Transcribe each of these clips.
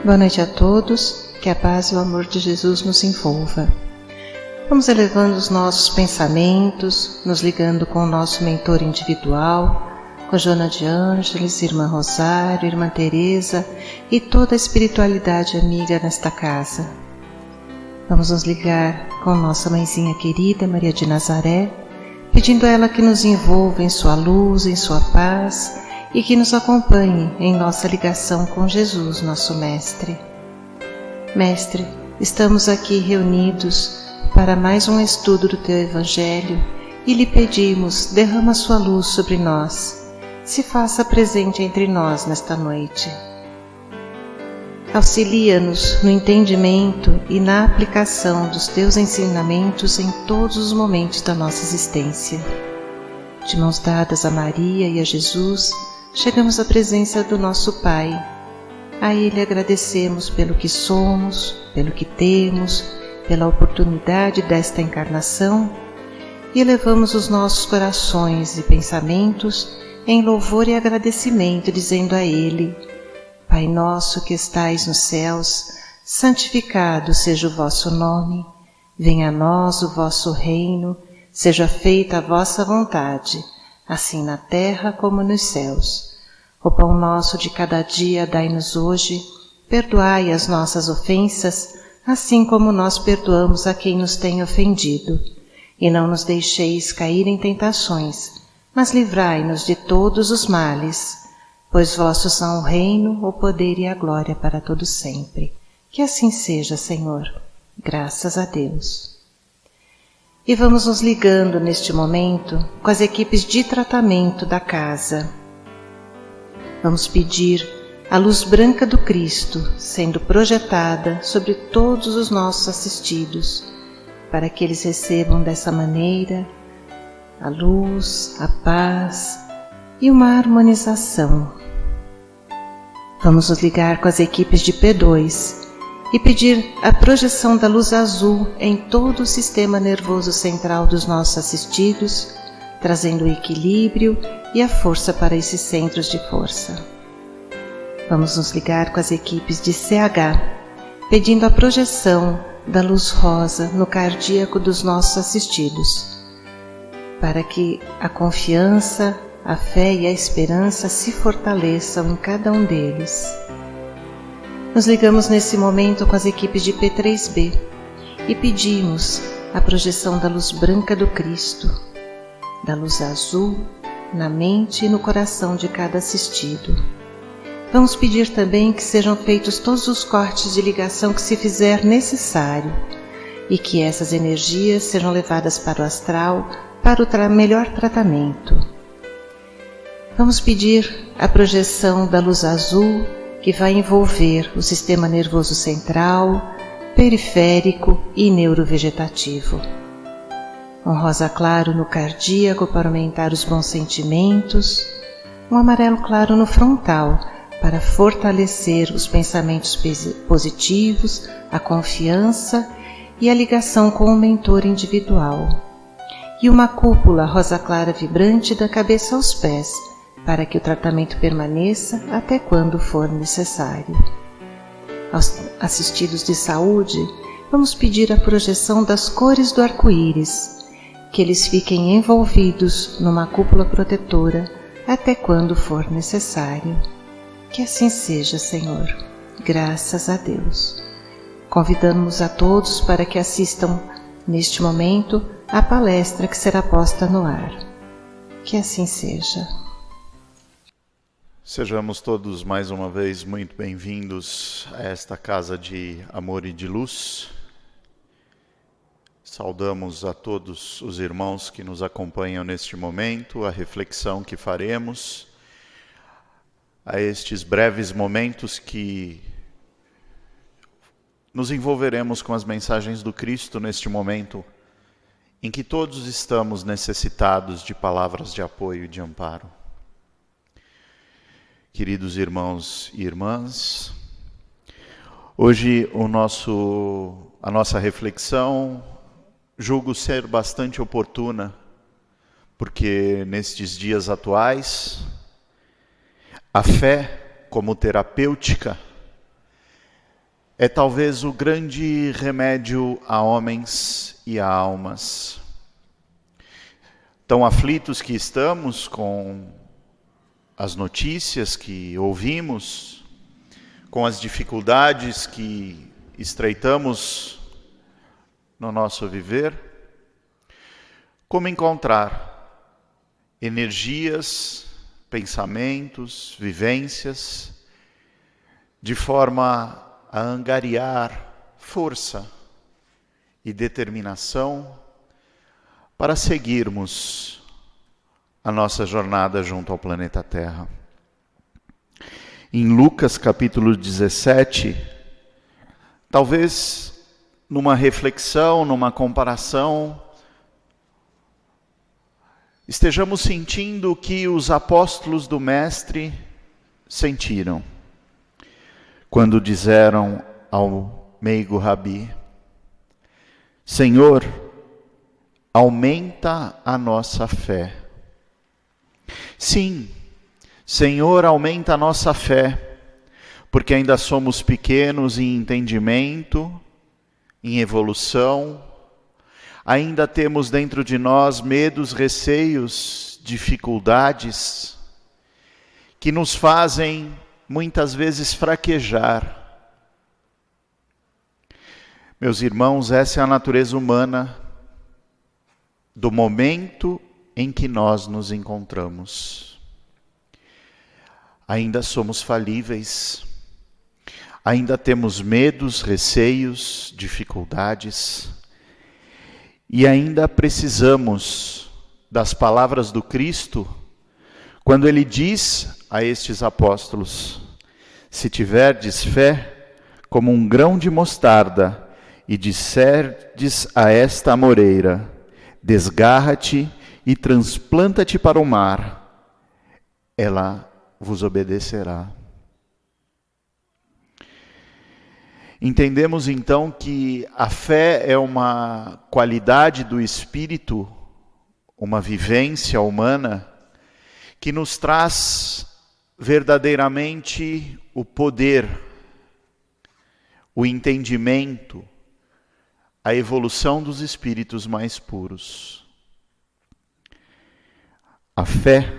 Boa noite a todos, que a paz e o amor de Jesus nos envolva. Vamos elevando os nossos pensamentos, nos ligando com o nosso mentor individual, com Joana de Ângeles, Irmã Rosário, Irmã Teresa e toda a espiritualidade amiga nesta casa. Vamos nos ligar com nossa mãezinha querida, Maria de Nazaré, pedindo a ela que nos envolva em sua luz, em sua paz e que nos acompanhe em nossa ligação com Jesus, nosso Mestre. Mestre, estamos aqui reunidos para mais um estudo do Teu Evangelho e lhe pedimos, derrama sua luz sobre nós, se faça presente entre nós nesta noite. Auxilia-nos no entendimento e na aplicação dos Teus ensinamentos em todos os momentos da nossa existência. De mãos dadas a Maria e a Jesus, chegamos à presença do nosso Pai. A Ele agradecemos pelo que somos, pelo que temos, pela oportunidade desta encarnação e elevamos os nossos corações e pensamentos em louvor e agradecimento, dizendo a Ele: Pai nosso que estais nos céus, santificado seja o vosso nome, venha a nós o vosso reino, seja feita a vossa vontade, assim na terra como nos céus. O pão nosso de cada dia dai-nos hoje, perdoai as nossas ofensas, assim como nós perdoamos a quem nos tem ofendido. E não nos deixeis cair em tentações, mas livrai-nos de todos os males. Pois vossos são o reino, o poder e a glória para todo sempre. Que assim seja, Senhor. Graças a Deus. E vamos nos ligando neste momento com as equipes de tratamento da casa. Vamos pedir a luz branca do Cristo sendo projetada sobre todos os nossos assistidos, para que eles recebam dessa maneira a luz, a paz e uma harmonização. Vamos nos ligar com as equipes de P2 e pedir a projeção da luz azul em todo o sistema nervoso central dos nossos assistidos, trazendo o equilíbrio e a força para esses centros de força. Vamos nos ligar com as equipes de CH, pedindo a projeção da luz rosa no cardíaco dos nossos assistidos, para que a confiança, a fé e a esperança se fortaleçam em cada um deles. Nos ligamos nesse momento com as equipes de P3B e pedimos a projeção da luz branca do Cristo, da luz azul na mente e no coração de cada assistido. Vamos pedir também que sejam feitos todos os cortes de ligação que se fizer necessário e que essas energias sejam levadas para o astral para o melhor tratamento. Vamos pedir a projeção da luz azul que vai envolver o sistema nervoso central, periférico e neurovegetativo. Um rosa claro no cardíaco para aumentar os bons sentimentos, um amarelo claro no frontal para fortalecer os pensamentos positivos, a confiança e a ligação com o mentor individual. E uma cúpula rosa clara vibrante da cabeça aos pés, para que o tratamento permaneça até quando for necessário. Aos assistidos de saúde, vamos pedir a projeção das cores do arco-íris, que eles fiquem envolvidos numa cúpula protetora até quando for necessário. Que assim seja, Senhor. Graças a Deus. Convidamos a todos para que assistam, neste momento, à palestra que será posta no ar. Que assim seja. Sejamos todos mais uma vez muito bem-vindos a esta casa de amor e de luz. Saudamos a todos os irmãos que nos acompanham neste momento, a reflexão que faremos, a estes breves momentos que nos envolveremos com as mensagens do Cristo neste momento, em que todos estamos necessitados de palavras de apoio e de amparo. Queridos irmãos e irmãs, hoje a nossa reflexão julgo ser bastante oportuna, porque nestes dias atuais, a fé como terapêutica é talvez o grande remédio a homens e a almas. Tão aflitos que estamos com as notícias que ouvimos, com as dificuldades que estreitamos no nosso viver, como encontrar energias, pensamentos, vivências, de forma a angariar força e determinação para seguirmos a nossa jornada junto ao planeta Terra. Em Lucas capítulo 17, talvez numa reflexão, numa comparação, estejamos sentindo o que os apóstolos do Mestre sentiram quando disseram ao meigo Rabi: Senhor, aumenta a nossa fé. Sim, Senhor, aumenta a nossa fé, porque ainda somos pequenos em entendimento, em evolução, ainda temos dentro de nós medos, receios, dificuldades, que nos fazem muitas vezes fraquejar. Meus irmãos, essa é a natureza humana do momento em que nós nos encontramos. Ainda somos falíveis, ainda temos medos, receios, dificuldades, e ainda precisamos das palavras do Cristo, quando Ele diz a estes apóstolos: se tiverdes fé como um grão de mostarda, e disserdes a esta amoreira: desgarra-te e transplanta-te para o mar, ela vos obedecerá. Entendemos então que a fé é uma qualidade do espírito, uma vivência humana, que nos traz verdadeiramente o poder, o entendimento, a evolução dos espíritos mais puros. A fé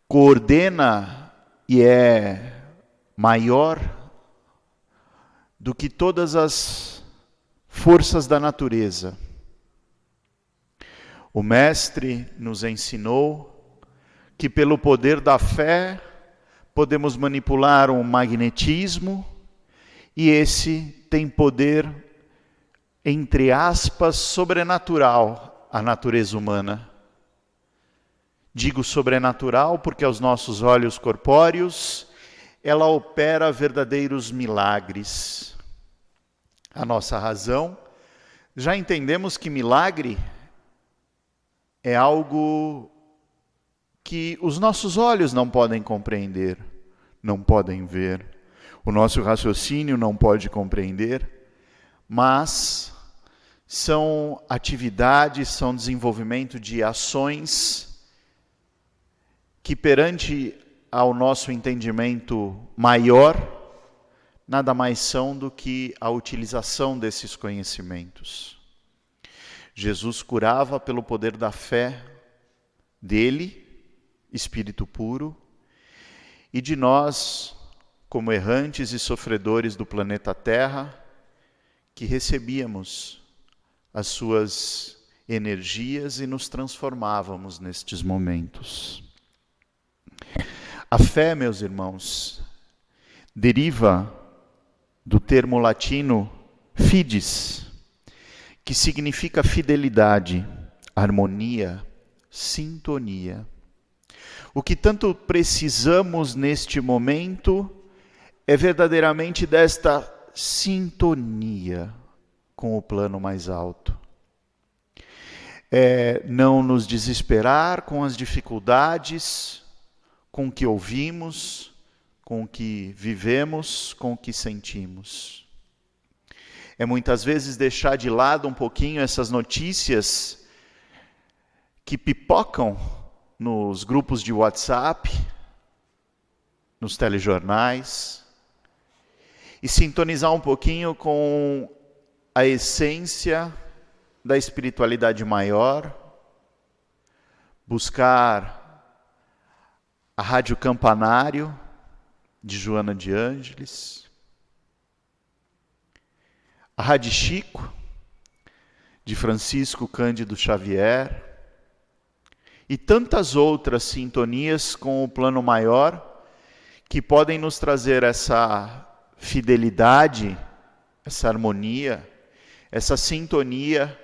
coordena e é maior do que todas as forças da natureza. O Mestre nos ensinou que pelo poder da fé podemos manipular um magnetismo, e esse tem poder, entre aspas, sobrenatural à natureza humana. Digo sobrenatural porque aos nossos olhos corpóreos ela opera verdadeiros milagres. A nossa razão, já entendemos que milagre é algo que os nossos olhos não podem compreender, não podem ver, o nosso raciocínio não pode compreender, mas são atividades, são desenvolvimento de ações que perante ao nosso entendimento maior, nada mais são do que a utilização desses conhecimentos. Jesus curava pelo poder da fé dele, Espírito puro, e de nós, como errantes e sofredores do planeta Terra, que recebíamos as suas energias e nos transformávamos nestes momentos. A fé, meus irmãos, deriva do termo latino fides, que significa fidelidade, harmonia, sintonia. O que tanto precisamos neste momento é verdadeiramente desta sintonia com o plano mais alto. É não nos desesperar com as dificuldades, com o que ouvimos, com o que vivemos, com o que sentimos. É muitas vezes deixar de lado um pouquinho essas notícias que pipocam nos grupos de WhatsApp, nos telejornais, e sintonizar um pouquinho com a essência da espiritualidade maior, buscar a Rádio Campanário, de Joana de Ângeles, a Rádio Chico, de Francisco Cândido Xavier, e tantas outras sintonias com o plano maior que podem nos trazer essa fidelidade, essa harmonia, essa sintonia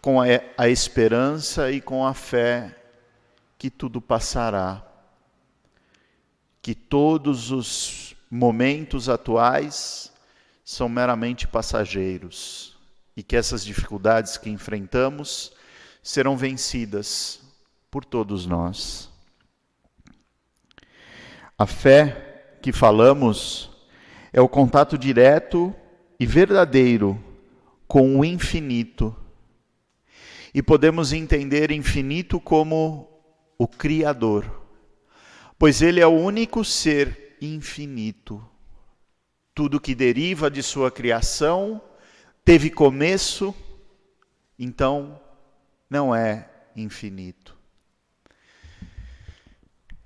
com a esperança e com a fé que tudo passará. Que todos os momentos atuais são meramente passageiros e que essas dificuldades que enfrentamos serão vencidas por todos nós. A fé que falamos é o contato direto e verdadeiro com o infinito. E podemos entender infinito como o Criador, pois Ele é o único ser infinito. Tudo que deriva de sua criação teve começo, então não é infinito.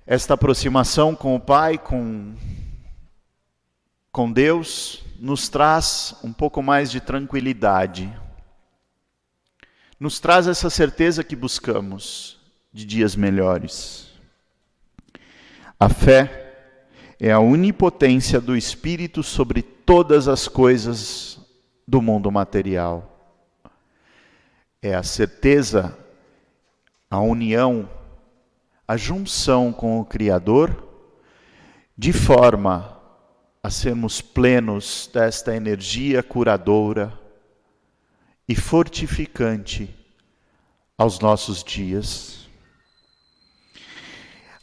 Esta aproximação com o Pai, com Deus, nos traz um pouco mais de tranquilidade. Nos traz essa certeza que buscamos de dias melhores. A fé é a onipotência do Espírito sobre todas as coisas do mundo material. É a certeza, a união, a junção com o Criador, de forma a sermos plenos desta energia curadora e fortificante aos nossos dias.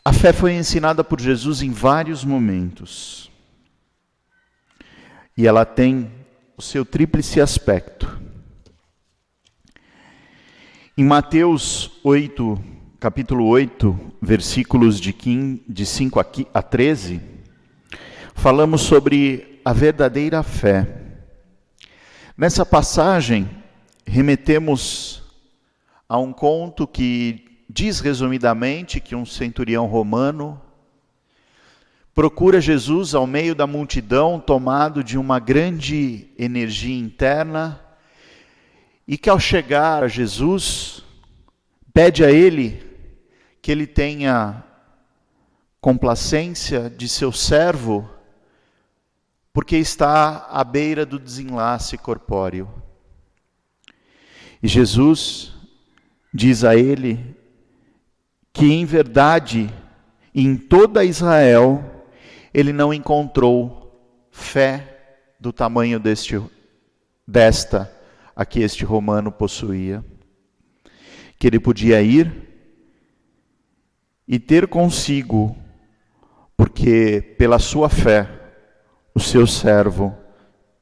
A fé foi ensinada por Jesus em vários momentos. E ela tem o seu tríplice aspecto. Em Mateus 8, capítulo 8, versículos de 5 a 13, falamos sobre a verdadeira fé. Nessa passagem, remetemos a um conto que diz resumidamente que um centurião romano procura Jesus ao meio da multidão, tomado de uma grande energia interna, e que ao chegar a Jesus, pede a ele que ele tenha complacência de seu servo, porque está à beira do desenlace corpóreo. E Jesus diz a ele que, em verdade, em toda Israel, ele não encontrou fé do tamanho desta a que este romano possuía. Que ele podia ir e ter consigo, porque pela sua fé o seu servo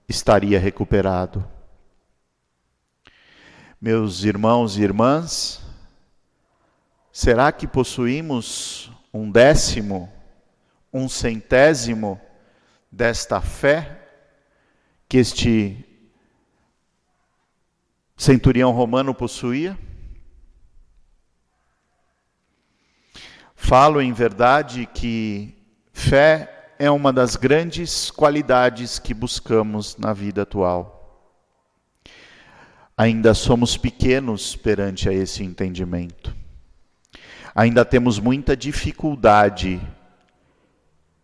estaria recuperado. Meus irmãos e irmãs, será que possuímos 1/10, 1/100 desta fé que este centurião romano possuía? Falo em verdade que fé é uma das grandes qualidades que buscamos na vida atual. Ainda somos pequenos perante a esse entendimento. Ainda temos muita dificuldade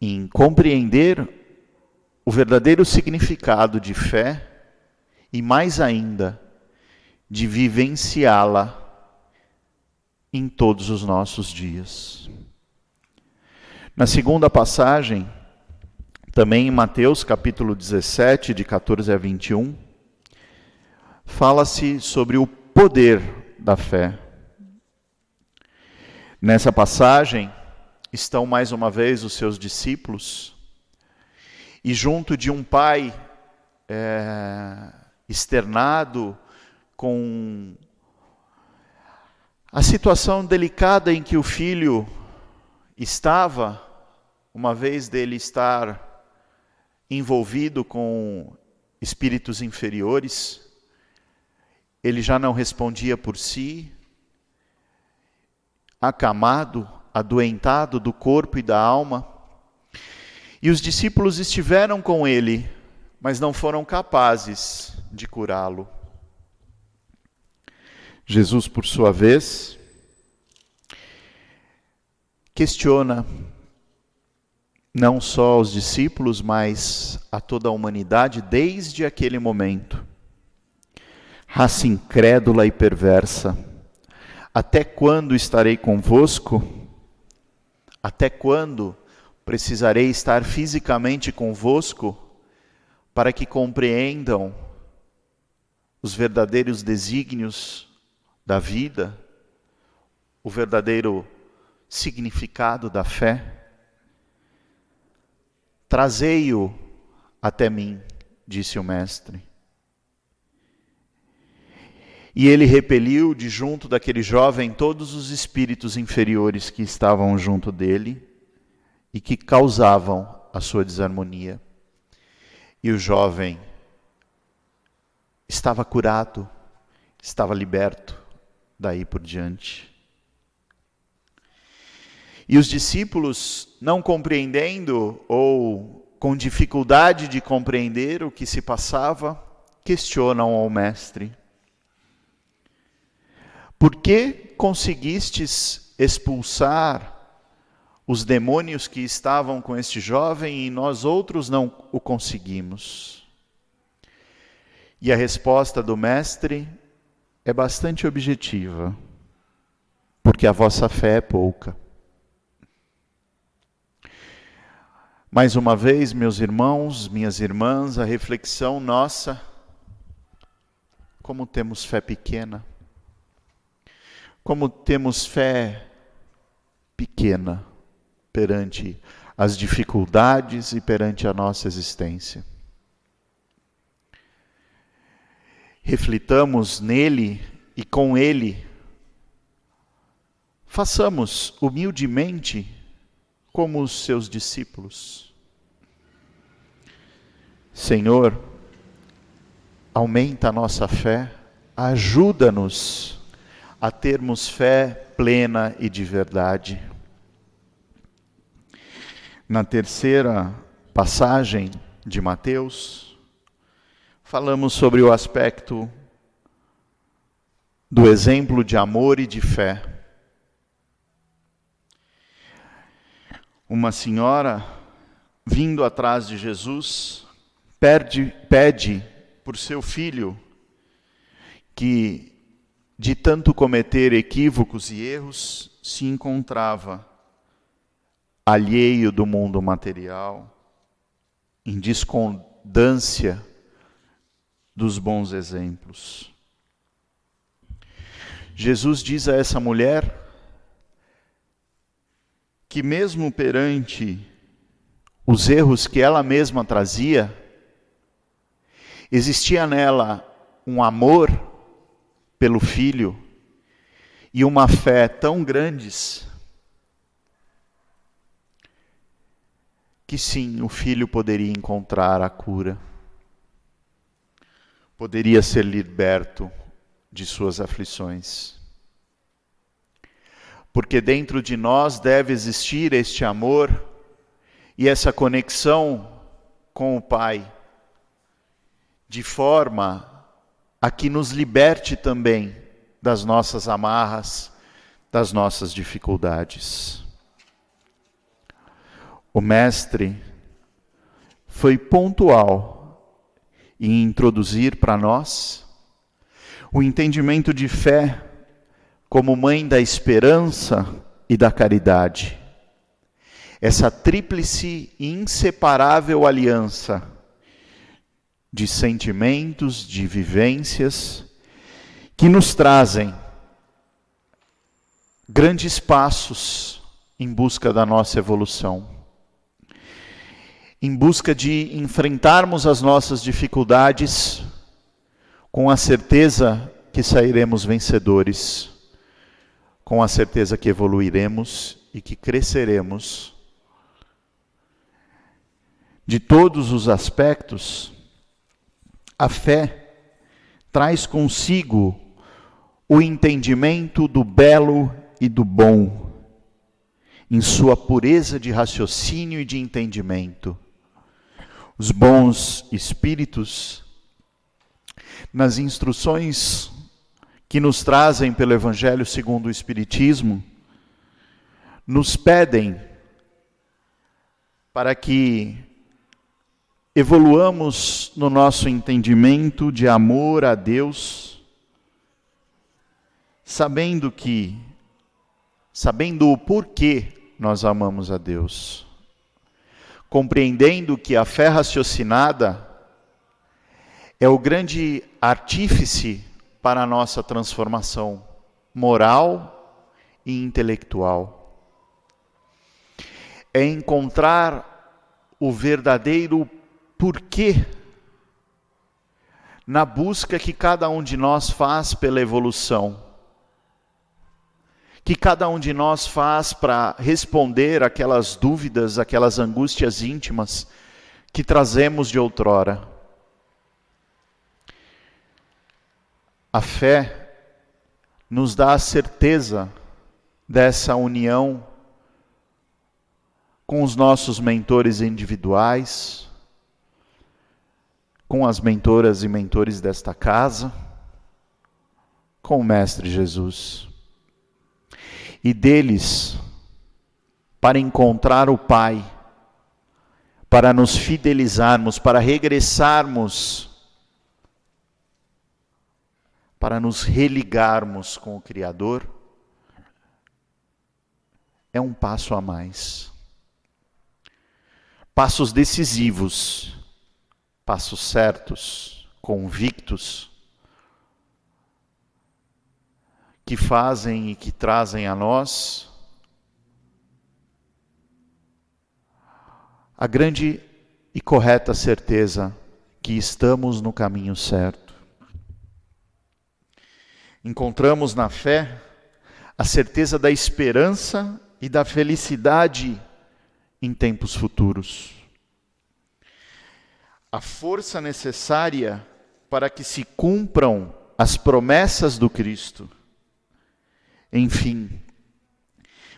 em compreender o verdadeiro significado de fé e, mais ainda, de vivenciá-la em todos os nossos dias. Na segunda passagem, também em Mateus capítulo 17, de 14 a 21, fala-se sobre o poder da fé. Nessa passagem estão mais uma vez os seus discípulos, e junto de um pai externado com a situação delicada em que o filho estava, uma vez dele estar envolvido com espíritos inferiores, ele já não respondia por si, acamado, adoentado do corpo e da alma. E os discípulos estiveram com ele, mas não foram capazes de curá-lo. Jesus, por sua vez, questiona não só os discípulos, mas a toda a humanidade desde aquele momento. Raça incrédula e perversa, até quando estarei convosco? Até quando precisarei estar fisicamente convosco para que compreendam os verdadeiros desígnios da vida, o verdadeiro significado da fé? Trazei-o até mim, disse o Mestre. E ele repeliu de junto daquele jovem todos os espíritos inferiores que estavam junto dele e que causavam a sua desarmonia. E o jovem estava curado, estava liberto daí por diante. E os discípulos, não compreendendo ou com dificuldade de compreender o que se passava, questionam ao Mestre: por que conseguistes expulsar os demônios que estavam com este jovem e nós outros não o conseguimos? E a resposta do Mestre é bastante objetiva: porque a vossa fé é pouca. Mais uma vez, meus irmãos, minhas irmãs, a reflexão nossa: como temos fé pequena. Como temos fé pequena perante as dificuldades e perante a nossa existência. Reflitamos nele e com ele. Façamos humildemente como os seus discípulos. Senhor, aumenta a nossa fé, ajuda-nos a termos fé plena e de verdade. Na terceira passagem de Mateus, falamos sobre o aspecto do exemplo de amor e de fé. Uma senhora, vindo atrás de Jesus, pede por seu filho que, de tanto cometer equívocos e erros, se encontrava alheio do mundo material, em discordância dos bons exemplos. Jesus diz a essa mulher que mesmo perante os erros que ela mesma trazia, existia nela um amor pelo filho e uma fé tão grandes que sim, o filho poderia encontrar a cura, poderia ser liberto de suas aflições. Porque dentro de nós deve existir este amor e essa conexão com o Pai, de forma a que nos liberte também das nossas amarras, das nossas dificuldades. O Mestre foi pontual em introduzir para nós o entendimento de fé como mãe da esperança e da caridade. Essa tríplice e inseparável aliança de sentimentos, de vivências, que nos trazem grandes passos em busca da nossa evolução, em busca de enfrentarmos as nossas dificuldades com a certeza que sairemos vencedores, com a certeza que evoluiremos e que cresceremos de todos os aspectos, a fé traz consigo o entendimento do belo e do bom, em sua pureza de raciocínio e de entendimento. Os bons espíritos, nas instruções que nos trazem pelo Evangelho segundo o Espiritismo, nos pedem para que evoluamos no nosso entendimento de amor a Deus, sabendo o porquê nós amamos a Deus, compreendendo que a fé raciocinada é o grande artífice para a nossa transformação moral e intelectual. É encontrar o verdadeiro porquê na busca que cada um de nós faz pela evolução, que cada um de nós faz para responder aquelas dúvidas, aquelas angústias íntimas que trazemos de outrora. A fé nos dá a certeza dessa união com os nossos mentores individuais, com as mentoras e mentores desta casa, com o Mestre Jesus. E deles, para encontrar o Pai, para nos fidelizarmos, para regressarmos, para nos religarmos com o Criador, é um passo a mais. Passos decisivos, passos certos, convictos, que fazem e que trazem a nós a grande e correta certeza que estamos no caminho certo. Encontramos na fé a certeza da esperança e da felicidade em tempos futuros. A força necessária para que se cumpram as promessas do Cristo. Enfim,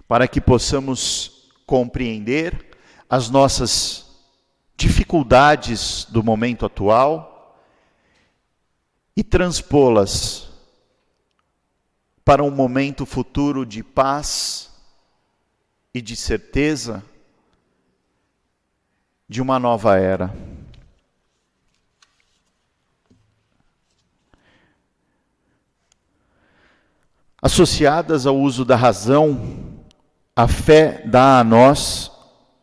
para que possamos compreender as nossas dificuldades do momento atual e transpô-las para um momento futuro de paz e de certeza de uma nova era. Associadas ao uso da razão, a fé dá a nós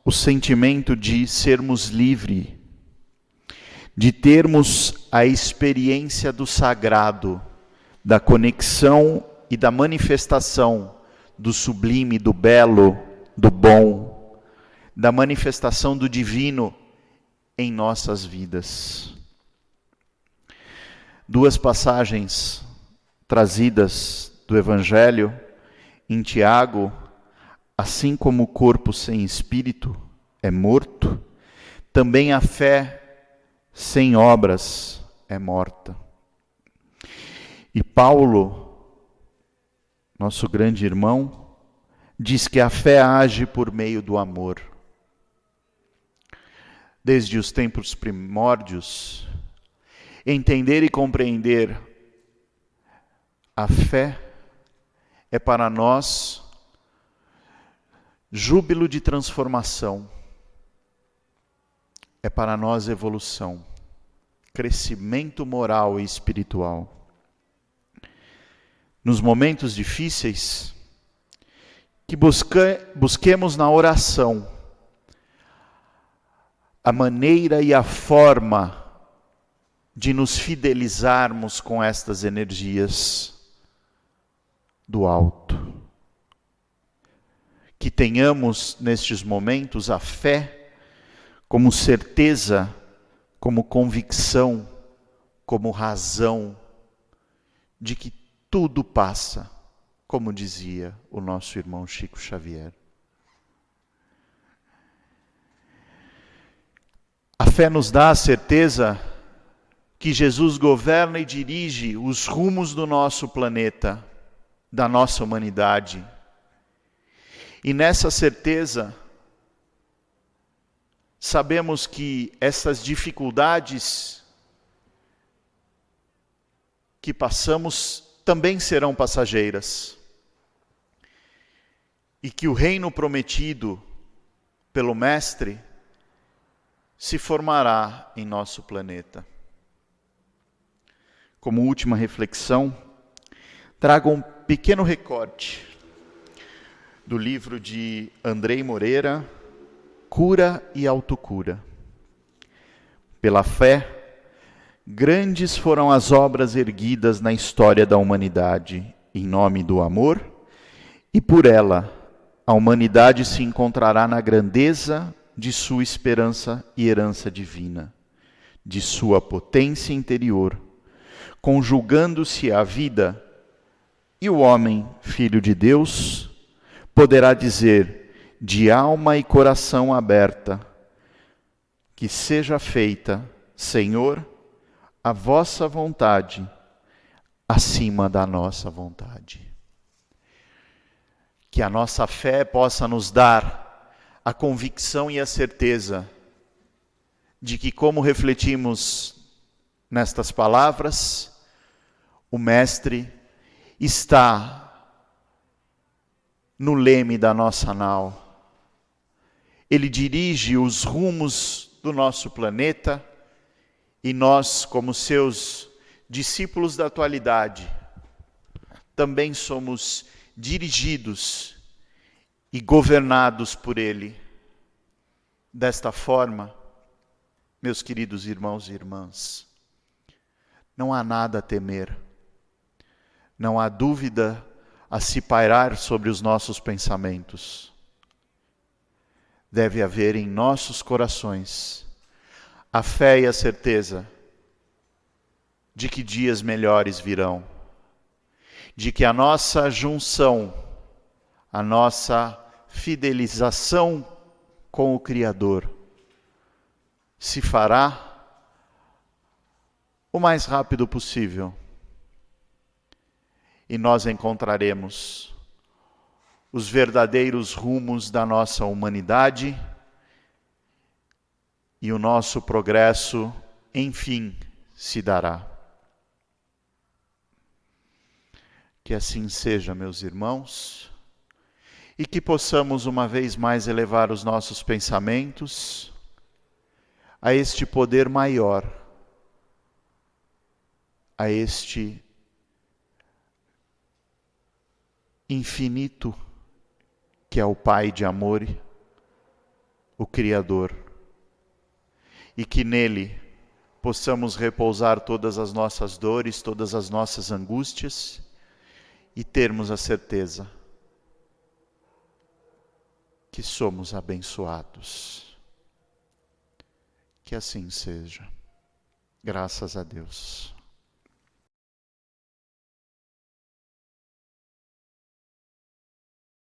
o sentimento de sermos livres, de termos a experiência do sagrado, da conexão e da manifestação do sublime, do belo, do bom, da manifestação do divino em nossas vidas. Duas passagens trazidas do Evangelho, em Tiago, assim como o corpo sem espírito é morto, também a fé sem obras é morta. E Paulo, nosso grande irmão, diz que a fé age por meio do amor. Desde os tempos primórdios, entender e compreender a fé é para nós júbilo de transformação, é para nós evolução, crescimento moral e espiritual. Nos momentos difíceis, que busquemos na oração a maneira e a forma de nos fidelizarmos com estas energias do alto. Que tenhamos nestes momentos a fé como certeza, como convicção, como razão de que tudo passa, como dizia o nosso irmão Chico Xavier. fé nos dá a certeza que Jesus governa e dirige os rumos do nosso planeta, da nossa humanidade. E nessa certeza, sabemos que essas dificuldades que passamos também serão passageiras. E que o reino prometido pelo Mestre se formará em nosso planeta. Como última reflexão, trago um pequeno recorte do livro de Andrei Moreira, Cura e Autocura. Pela fé, grandes foram as obras erguidas na história da humanidade, em nome do amor, e por ela, a humanidade se encontrará na grandeza de sua esperança e herança divina, de sua potência interior, conjugando-se a vida, e o homem, filho de Deus, poderá dizer, de alma e coração aberta, que seja feita, Senhor, a vossa vontade, acima da nossa vontade. Que a nossa fé possa nos dar a convicção e a certeza de que, como refletimos nestas palavras, o Mestre está no leme da nossa nau. Ele dirige os rumos do nosso planeta e nós, como seus discípulos da atualidade, também somos dirigidos e governados por Ele. Desta forma, meus queridos irmãos e irmãs, não há nada a temer, não há dúvida a se pairar sobre os nossos pensamentos. Deve haver em nossos corações a fé e a certeza de que dias melhores virão, de que a nossa junção, a nossa fidelização com o Criador se fará o mais rápido possível. E nós encontraremos os verdadeiros rumos da nossa humanidade e o nosso progresso, enfim, se dará. Que assim seja, meus irmãos, e que possamos uma vez mais elevar os nossos pensamentos a este poder maior, a este infinito que é o Pai de amor, o Criador, e que nele possamos repousar todas as nossas dores, todas as nossas angústias e termos a certeza que somos abençoados. Que assim seja. Graças a Deus.